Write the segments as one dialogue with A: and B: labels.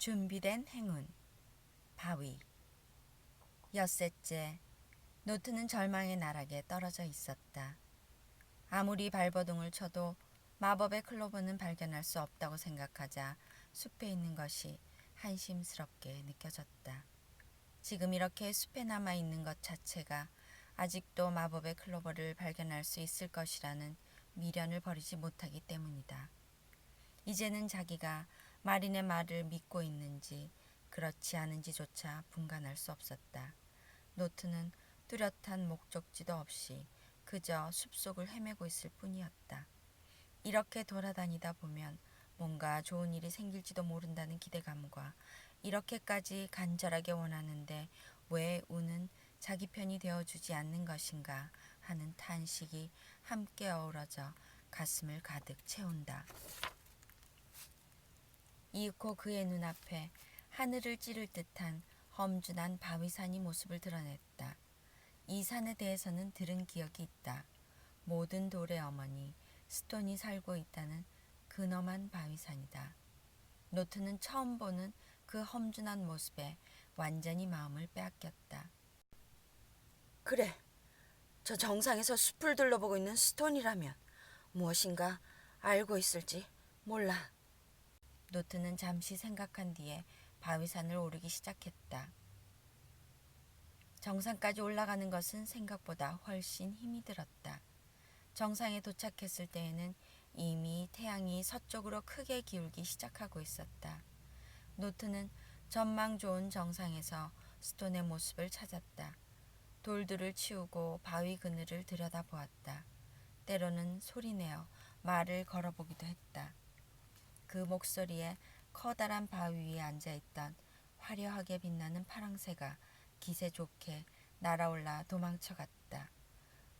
A: 준비된 행운. 바위. 엿새째, 노트는 절망의 나락에 떨어져 있었다. 아무리 발버둥을 쳐도 마법의 클로버는 발견할 수 없다고 생각하자 숲에 있는 것이 한심스럽게 느껴졌다. 지금 이렇게 숲에 남아있는 것 자체가 아직도 마법의 클로버를 발견할 수 있을 것이라는 미련을 버리지 못하기 때문이다. 이제는 자기가 마린의 말을 믿고 있는지 그렇지 않은지조차 분간할 수 없었다. 노트는 뚜렷한 목적지도 없이 그저 숲속을 헤매고 있을 뿐이었다. 이렇게 돌아다니다 보면 뭔가 좋은 일이 생길지도 모른다는 기대감과 이렇게까지 간절하게 원하는데 왜 운은 자기 편이 되어주지 않는 것인가 하는 탄식이 함께 어우러져 가슴을 가득 채운다. 이윽고 그의 눈앞에 하늘을 찌를 듯한 험준한 바위산이 모습을 드러냈다. 이 산에 대해서는 들은 기억이 있다. 모든 돌의 어머니 스톤이 살고 있다는 근엄한 바위산이다. 노트는 처음 보는 그 험준한 모습에 완전히 마음을 빼앗겼다.
B: 그래, 저 정상에서 숲을 둘러보고 있는 스톤이라면 무엇인가 알고 있을지 몰라.
A: 노트는 잠시 생각한 뒤에 바위산을 오르기 시작했다. 정상까지 올라가는 것은 생각보다 훨씬 힘이 들었다. 정상에 도착했을 때에는 이미 태양이 서쪽으로 크게 기울기 시작하고 있었다. 노트는 전망 좋은 정상에서 스톤의 모습을 찾았다. 돌들을 치우고 바위 그늘을 들여다보았다. 때로는 소리내어 말을 걸어보기도 했다. 그 목소리에 커다란 바위 위에 앉아있던 화려하게 빛나는 파랑새가 기세 좋게 날아올라 도망쳐갔다.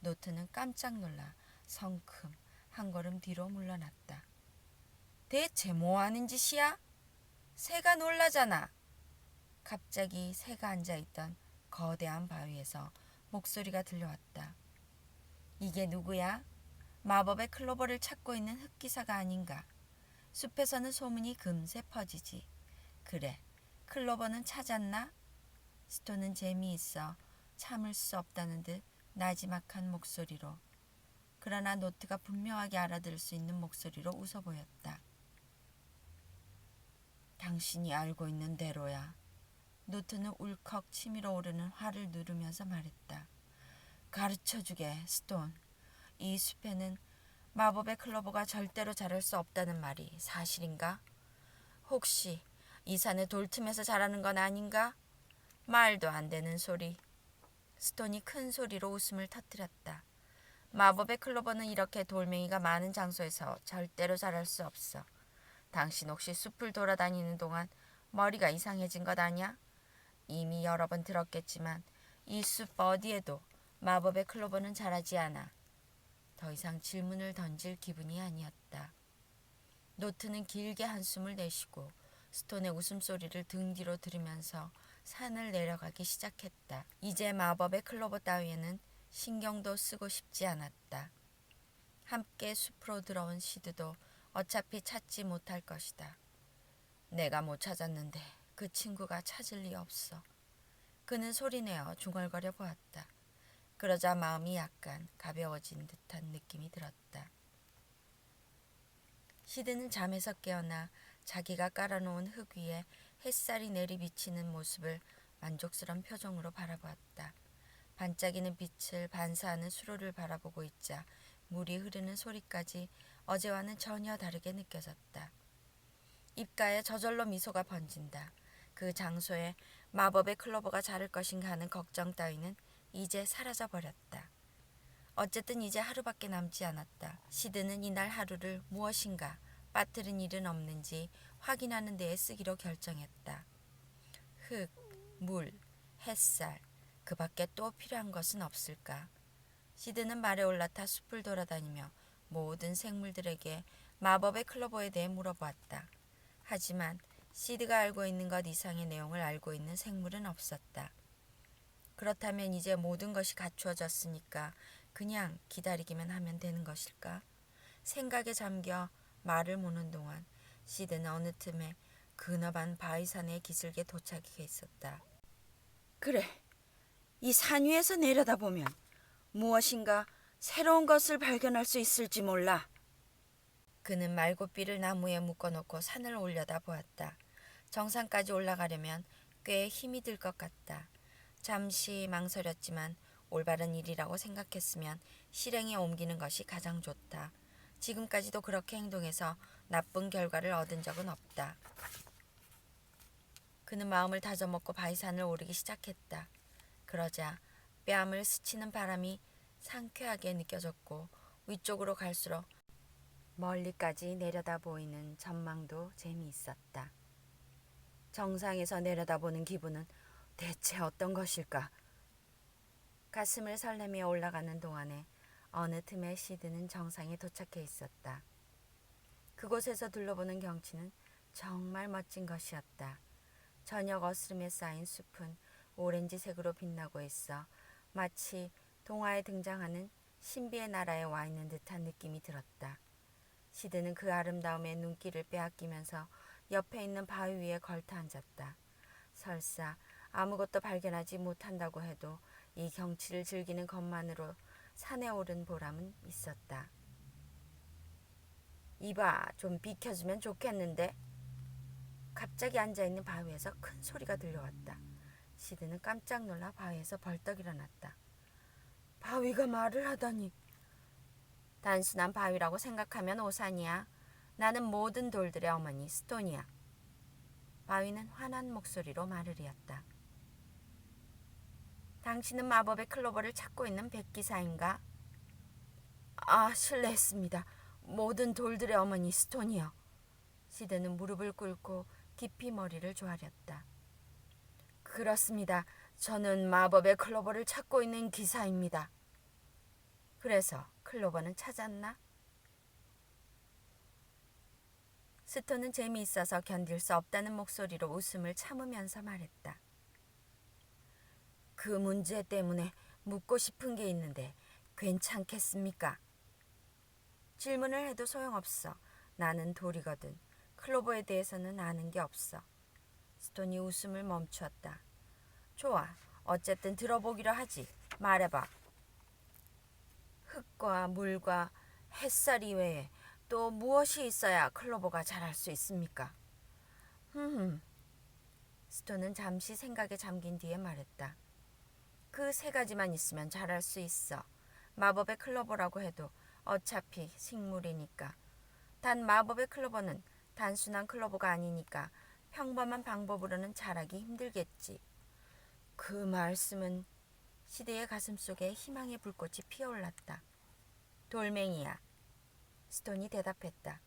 A: 노트는 깜짝 놀라 성큼 한 걸음 뒤로 물러났다. 대체 뭐하는 짓이야? 새가 놀라잖아. 갑자기 새가 앉아있던 거대한 바위에서 목소리가 들려왔다. 이게 누구야? 마법의 클로버를 찾고 있는 흑기사가 아닌가? 숲에서는 소문이 금세 퍼지지. 그래, 클로버는 찾았나? 스톤은 재미있어 참을 수 없다는 듯 나지막한 목소리로, 그러나 노트가 분명하게 알아들을 수 있는 목소리로 웃어 보였다. 당신이 알고 있는 대로야. 노트는 울컥 치밀어 오르는 화를 누르면서 말했다. 가르쳐주게, 스톤. 이 숲에는 마법의 클로버가 절대로 자랄 수 없다는 말이 사실인가? 혹시 이 산의 돌틈에서 자라는 건 아닌가? 말도 안 되는 소리. 스톤이 큰 소리로 웃음을 터뜨렸다. 마법의 클로버는 이렇게 돌멩이가 많은 장소에서 절대로 자랄 수 없어. 당신 혹시 숲을 돌아다니는 동안 머리가 이상해진 것 아냐? 이미 여러 번 들었겠지만 이 숲 어디에도 마법의 클로버는 자라지 않아. 더 이상 질문을 던질 기분이 아니었다. 노트는 길게 한숨을 내쉬고 스톤의 웃음소리를 등 뒤로 들으면서 산을 내려가기 시작했다. 이제 마법의 클로버 따위에는 신경도 쓰고 싶지 않았다. 함께 숲으로 들어온 시드도 어차피 찾지 못할 것이다. 내가 못 찾았는데 그 친구가 찾을 리 없어. 그는 소리내어 중얼거려 보았다. 그러자 마음이 약간 가벼워진 듯한 느낌이 들었다. 시드는 잠에서 깨어나 자기가 깔아놓은 흙 위에 햇살이 내리비치는 모습을 만족스러운 표정으로 바라보았다. 반짝이는 빛을 반사하는 수로를 바라보고 있자 물이 흐르는 소리까지 어제와는 전혀 다르게 느껴졌다. 입가에 저절로 미소가 번진다. 그 장소에 마법의 클로버가 자랄 것인가 하는 걱정 따위는 이제 사라져버렸다. 어쨌든 이제 하루밖에 남지 않았다. 시드는 이날 하루를 무엇인가 빠뜨린 일은 없는지 확인하는 데에 쓰기로 결정했다. 흙, 물, 햇살, 그 밖에 또 필요한 것은 없을까? 시드는 말에 올라타 숲을 돌아다니며 모든 생물들에게 마법의 클로버에 대해 물어보았다. 하지만 시드가 알고 있는 것 이상의 내용을 알고 있는 생물은 없었다. 그렇다면 이제 모든 것이 갖추어졌으니까 그냥 기다리기만 하면 되는 것일까? 생각에 잠겨 말을 모는 동안 시드는 어느 틈에 근엄한 바위산에 기슭에 도착해 있었다.
B: 그래, 이 산 위에서 내려다보면 무엇인가 새로운 것을 발견할 수 있을지 몰라.
A: 그는 말고삐를 나무에 묶어놓고 산을 올려다 보았다. 정상까지 올라가려면 꽤 힘이 들 것 같다. 잠시 망설였지만 올바른 일이라고 생각했으면 실행에 옮기는 것이 가장 좋다. 지금까지도 그렇게 행동해서 나쁜 결과를 얻은 적은 없다. 그는 마음을 다져먹고 바위산을 오르기 시작했다. 그러자 뺨을 스치는 바람이 상쾌하게 느껴졌고 위쪽으로 갈수록 멀리까지 내려다 보이는 전망도 재미있었다. 정상에서 내려다보는 기분은 대체 어떤 것일까? 가슴을 설레며 올라가는 동안에 어느 틈에 시드는 정상에 도착해 있었다. 그곳에서 둘러보는 경치는 정말 멋진 것이었다. 저녁 어스름에 쌓인 숲은 오렌지색으로 빛나고 있어 마치 동화에 등장하는 신비의 나라에 와 있는 듯한 느낌이 들었다. 시드는 그 아름다움에 눈길을 빼앗기면서 옆에 있는 바위 위에 걸터 앉았다. 설사 아무것도 발견하지 못한다고 해도 이 경치를 즐기는 것만으로 산에 오른 보람은 있었다. 이봐, 좀 비켜주면 좋겠는데? 갑자기 앉아있는 바위에서 큰 소리가 들려왔다. 시드는 깜짝 놀라 바위에서 벌떡 일어났다. 바위가 말을 하다니. 단순한 바위라고 생각하면 오산이야. 나는 모든 돌들의 어머니 스톤이야. 바위는 환한 목소리로 말을 이었다. 당신은 마법의 클로버를 찾고 있는 백기사인가? 아, 실례했습니다. 모든 돌들의 어머니 스톤이요. 시드는 무릎을 꿇고 깊이 머리를 조아렸다. 그렇습니다. 저는 마법의 클로버를 찾고 있는 기사입니다. 그래서 클로버는 찾았나? 스톤은 재미있어서 견딜 수 없다는 목소리로 웃음을 참으면서 말했다. 그 문제 때문에 묻고 싶은 게 있는데 괜찮겠습니까? 질문을 해도 소용없어. 나는 돌이거든. 클로버에 대해서는 아는 게 없어. 스톤이 웃음을 멈추었다. 좋아. 어쨌든 들어보기로 하지. 말해봐. 흙과 물과 햇살 이외에 또 무엇이 있어야 클로버가 자랄 수 있습니까? 스톤은 잠시 생각에 잠긴 뒤에 말했다. 그 세 가지만 있으면 자랄 수 있어. 마법의 클로버라고 해도 어차피 식물이니까. 단 마법의 클로버는 단순한 클로버가 아니니까 평범한 방법으로는 자라기 힘들겠지. 그 말씀은 시드의 가슴속에 희망의 불꽃이 피어올랐다. 돌멩이야. 스톤이 대답했다.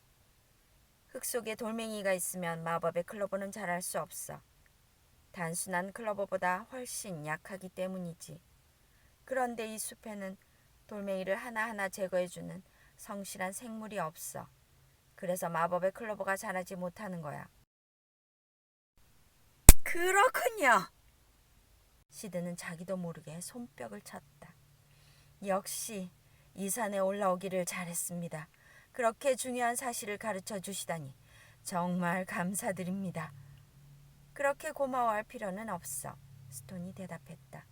A: 흙 속에 돌멩이가 있으면 마법의 클로버는 자랄 수 없어. 단순한 클로버보다 훨씬 약하기 때문이지. 그런데 이 숲에는 돌멩이를 하나하나 제거해주는 성실한 생물이 없어. 그래서 마법의 클로버가 자라지 못하는 거야. 그렇군요. 시드는 자기도 모르게 손뼉을 쳤다. 역시 이 산에 올라오기를 잘했습니다. 그렇게 중요한 사실을 가르쳐 주시다니 정말 감사드립니다. 그렇게 고마워할 필요는 없어. 스톤이 대답했다.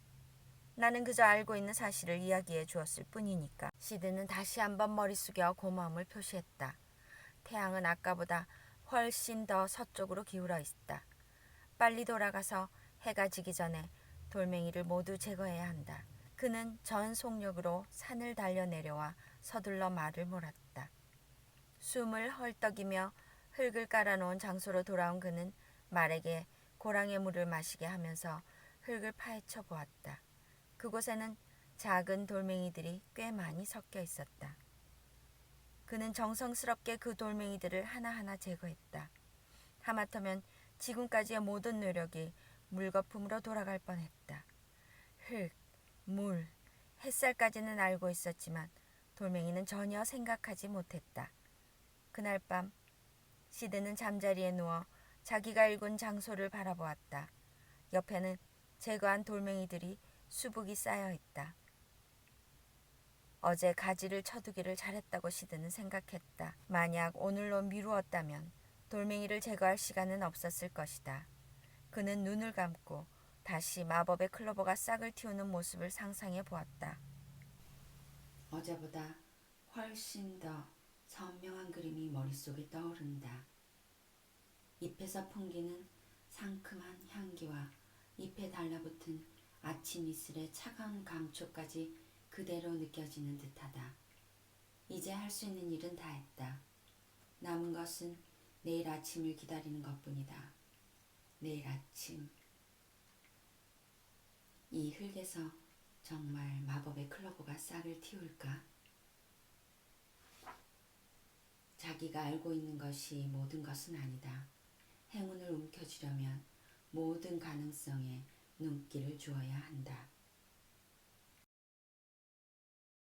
A: 나는 그저 알고 있는 사실을 이야기해 주었을 뿐이니까. 시드는 다시 한번 머리 숙여 고마움을 표시했다. 태양은 아까보다 훨씬 더 서쪽으로 기울어 있다. 빨리 돌아가서 해가 지기 전에 돌멩이를 모두 제거해야 한다. 그는 전 속력으로 산을 달려 내려와 서둘러 말을 몰았다. 숨을 헐떡이며 흙을 깔아놓은 장소로 돌아온 그는 말에게 고랑의 물을 마시게 하면서 흙을 파헤쳐 보았다. 그곳에는 작은 돌멩이들이 꽤 많이 섞여 있었다. 그는 정성스럽게 그 돌멩이들을 하나하나 제거했다. 하마터면 지금까지의 모든 노력이 물거품으로 돌아갈 뻔했다. 흙, 물, 햇살까지는 알고 있었지만 돌멩이는 전혀 생각하지 못했다. 그날 밤 시드는 잠자리에 누워 자기가 일군 장소를 바라보았다. 옆에는 제거한 돌멩이들이 수북이 쌓여 있다. 어제 가지를 쳐두기를 잘했다고 시드는 생각했다. 만약 오늘로 미루었다면 돌멩이를 제거할 시간은 없었을 것이다. 그는 눈을 감고 다시 마법의 클로버가 싹을 틔우는 모습을 상상해 보았다.
B: 어제보다 훨씬 더 선명한 그림이 머릿속에 떠오른다. 잎에서 풍기는 상큼한 향기와 잎에 달라붙은 아침 이슬의 차가운 감촉까지 그대로 느껴지는 듯하다. 이제 할 수 있는 일은 다 했다. 남은 것은 내일 아침을 기다리는 것뿐이다. 내일 아침. 이 흙에서 정말 마법의 클로버가 싹을 틔울까? 자기가 알고 있는 것이 모든 것은 아니다. 행운을 움켜쥐려면 모든 가능성에 눈길을 주어야 한다.